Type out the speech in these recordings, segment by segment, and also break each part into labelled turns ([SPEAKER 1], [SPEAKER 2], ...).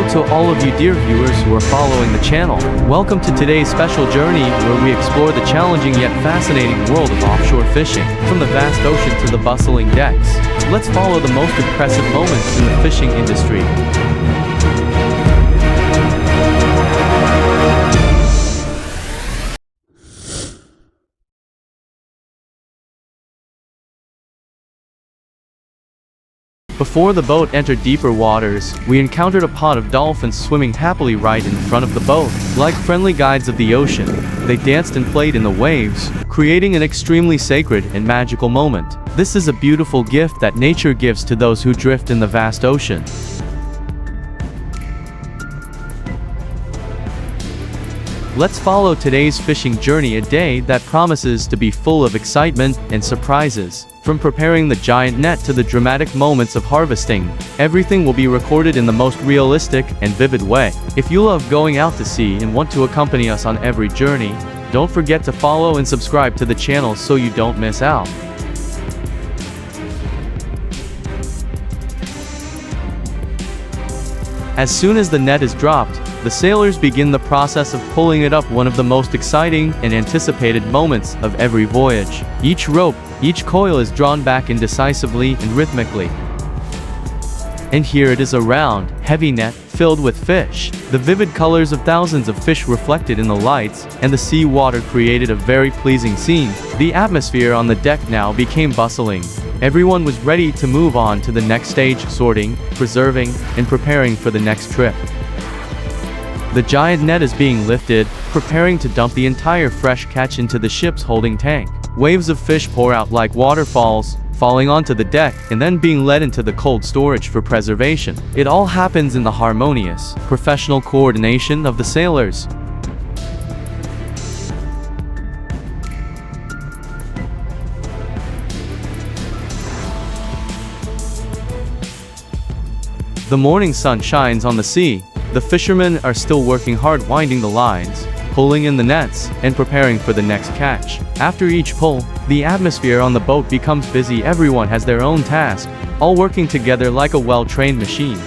[SPEAKER 1] to all of you dear viewers who are following the channel. Welcome to today's special journey where we explore the challenging yet fascinating world of offshore fishing. From the vast ocean to the bustling decks, let's follow the most impressive moments in the fishing industry. Before the boat entered deeper waters, we encountered a pod of dolphins swimming happily right in front of the boat. Like friendly guides of the ocean, they danced and played in the waves, creating an extremely sacred and magical moment. This is a beautiful gift that nature gives to those who drift in the vast ocean. Let's follow today's fishing journey, a day that promises to be full of excitement and surprises. From preparing the giant net to the dramatic moments of harvesting, everything will be recorded in the most realistic and vivid way. If you love going out to sea and want to accompany us on every journey, don't forget to follow and subscribe to the channel so you don't miss out. As soon as the net is dropped, the sailors begin the process of pulling it up, one of the most exciting and anticipated moments of every voyage. Each rope, each coil is drawn back indecisively and rhythmically. And here it is, a round, heavy net filled with fish. The vivid colors of thousands of fish reflected in the lights and the sea water created a very pleasing scene. The atmosphere on the deck now became bustling. Everyone was ready to move on to the next stage, sorting, preserving, and preparing for the next trip. The giant net is being lifted, preparing to dump the entire fresh catch into the ship's holding tank. Waves of fish pour out like waterfalls, falling onto the deck and then being led into the cold storage for preservation. It all happens in the harmonious, professional coordination of the sailors. The morning sun shines on the sea. The fishermen are still working hard, winding the lines, pulling in the nets, and preparing for the next catch. After each pull, the atmosphere on the boat becomes busy. Everyone has their own task, all working together like a well-trained machine.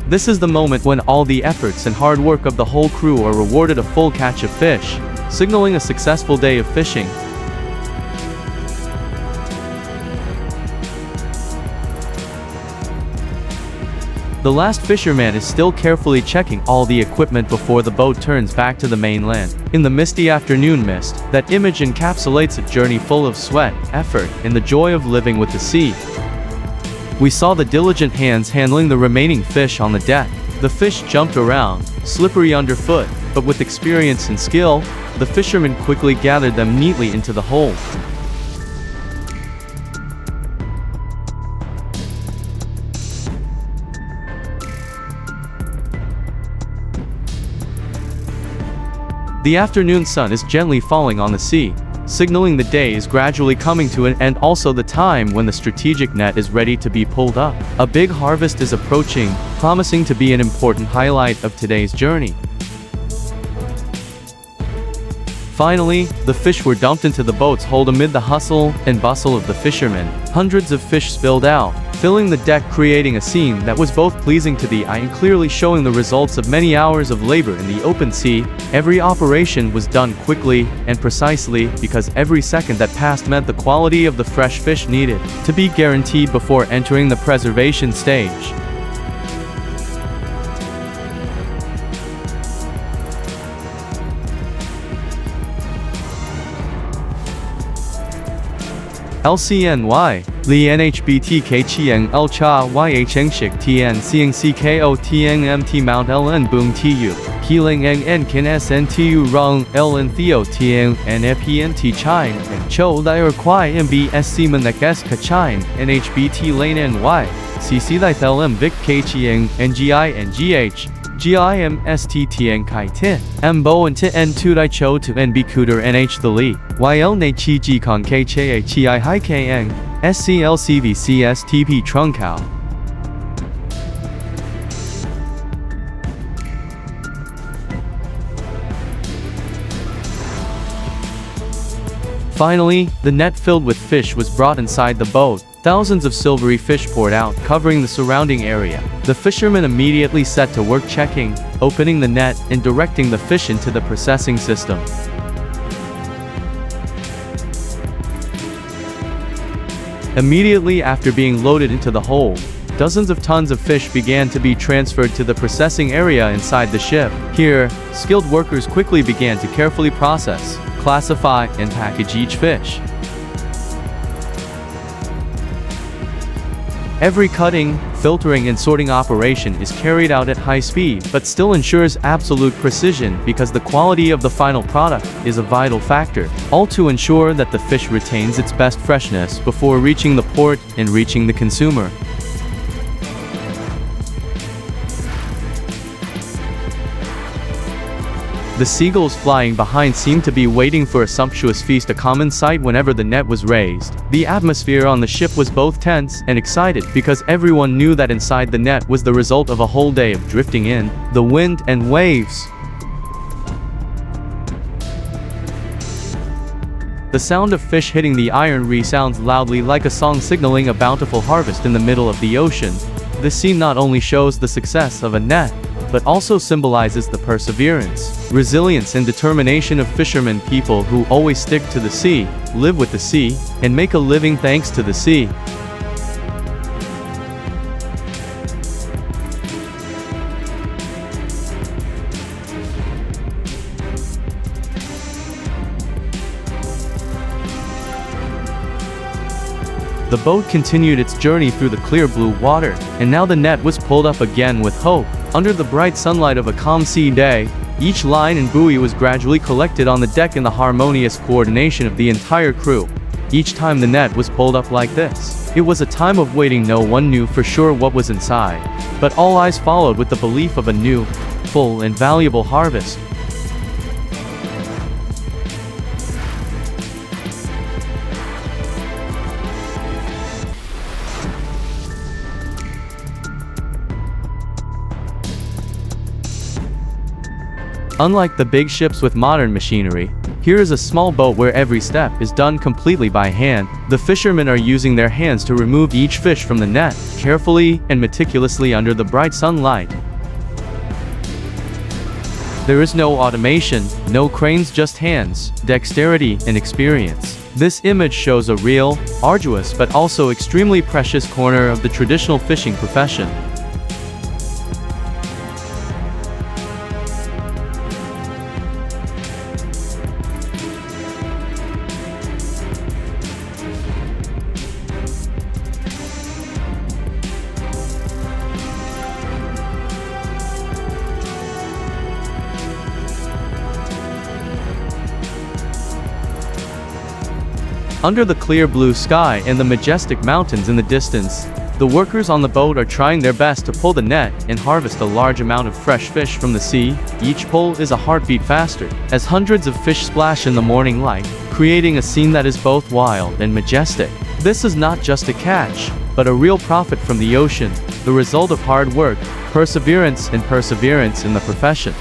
[SPEAKER 1] This is the moment when all the efforts and hard work of the whole crew are rewarded, a full catch of fish, signaling a successful day of fishing. The last fisherman is still carefully checking all the equipment before the boat turns back to the mainland. In the misty afternoon mist, that image encapsulates a journey full of sweat, effort, and the joy of living with the sea. We saw the diligent hands handling the remaining fish on the deck. The fish jumped around, slippery underfoot, but with experience and skill, the fishermen quickly gathered them neatly into the hold. The afternoon sun is gently falling on the sea, signaling the day is gradually coming to an end, also the time when the strategic net is ready to be pulled up. A big harvest is approaching, promising to be an important highlight of today's journey. Finally, the fish were dumped into the boat's hold amid the hustle and bustle of the fishermen. Hundreds of fish spilled out, filling the deck, creating a scene that was both pleasing to the eye and clearly showing the results of many hours of labor in the open sea. Every operation was done quickly and precisely because every second that passed meant the quality of the fresh fish needed to be guaranteed before entering the preservation stage. LCNY, Li NHBT Kchiang El Cha Yheng Shik Tien Siang Cko Tiang Mt Mount Ln Boong Tu, Keeling N Kin Sn Rong Ln Theo Tiang Nepnt Chine, Cho Lier Quai MBSC Manek S Kachine, NHBT Lane NY, CC Lith LM Vic Kchiang NGI NGH. GIMST Tian Kai Tin, Mbo and Tin Tu Dai Cho to NB Cooter NH the Li, YL Ne Chi Ji Kong K Che Chi Hai Kang, SCLCVCSTP Trunkao. Finally, the net filled with fish was brought inside the boat, Thousands of silvery fish poured out, covering the surrounding area. The fishermen immediately set to work checking, opening the net, and directing the fish into the processing system. Immediately after being loaded into the hold, dozens of tons of fish began to be transferred to the processing area inside the ship. Here, skilled workers quickly began to carefully process, classify, and package each fish. Every cutting, filtering, and sorting operation is carried out at high speed, but still ensures absolute precision because the quality of the final product is a vital factor, all to ensure that the fish retains its best freshness before reaching the port and reaching the consumer. The seagulls flying behind seemed to be waiting for a sumptuous feast, a common sight whenever the net was raised. The atmosphere on the ship was both tense and excited because everyone knew that inside the net was the result of a whole day of drifting in, the wind and waves. The sound of fish hitting the iron resounds loudly like a song signaling a bountiful harvest in the middle of the ocean. This scene not only shows the success of a net, but also symbolizes the perseverance, resilience, and determination of fishermen, people who always stick to the sea, live with the sea, and make a living thanks to the sea. The boat continued its journey through the clear blue water, and now the net was pulled up again with hope. Under the bright sunlight of a calm sea day, each line and buoy was gradually collected on the deck in the harmonious coordination of the entire crew. Each time the net was pulled up like this, it was a time of waiting. No one knew for sure what was inside, but all eyes followed with the belief of a new, full, and valuable harvest. Unlike the big ships with modern machinery, here is a small boat where every step is done completely by hand. The fishermen are using their hands to remove each fish from the net, carefully and meticulously under the bright sunlight. There is no automation, no cranes, just hands, dexterity, and experience. This image shows a real, arduous, but also extremely precious corner of the traditional fishing profession. Under the clear blue sky and the majestic mountains in the distance, the workers on the boat are trying their best to pull the net and harvest a large amount of fresh fish from the sea. Each pull is a heartbeat faster, as hundreds of fish splash in the morning light, creating a scene that is both wild and majestic. This is not just a catch, but a real profit from the ocean, the result of hard work, perseverance in the profession.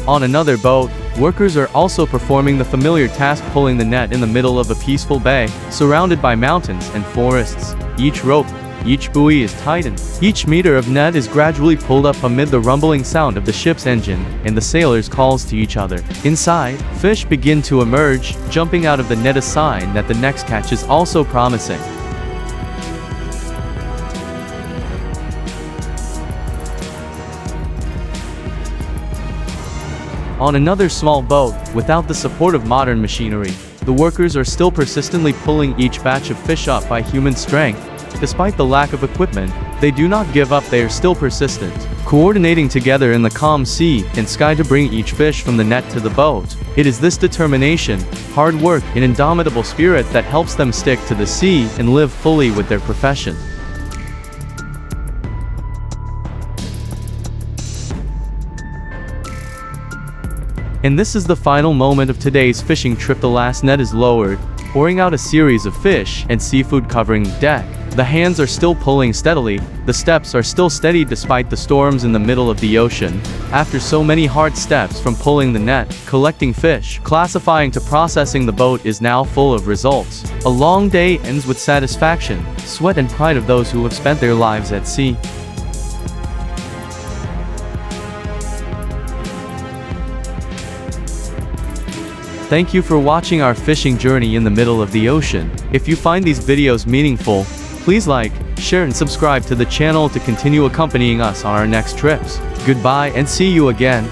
[SPEAKER 1] On another boat, workers are also performing the familiar task, pulling the net in the middle of a peaceful bay, surrounded by mountains and forests. Each rope, each buoy is tightened. Each meter of net is gradually pulled up amid the rumbling sound of the ship's engine, and the sailors calls to each other. Inside, fish begin to emerge, jumping out of the net, a sign that the next catch is also promising. On another small boat, without the support of modern machinery, the workers are still persistently pulling each batch of fish up by human strength. Despite the lack of equipment, they do not give up. They are still persistent, coordinating together in the calm sea and sky to bring each fish from the net to the boat. It is this determination, hard work, and indomitable spirit that helps them stick to the sea and live fully with their profession. And this is the final moment of today's fishing trip. The last net is lowered, pouring out a series of fish and seafood covering the deck. The hands are still pulling steadily, the steps are still steady despite the storms in the middle of the ocean. After so many hard steps, from pulling the net, collecting fish, classifying to processing, the boat is now full of results. A long day ends with satisfaction, sweat and pride of those who have spent their lives at sea. Thank you for watching our fishing journey in the middle of the ocean. If you find these videos meaningful, please like, share and subscribe to the channel to continue accompanying us on our next trips. Goodbye and see you again.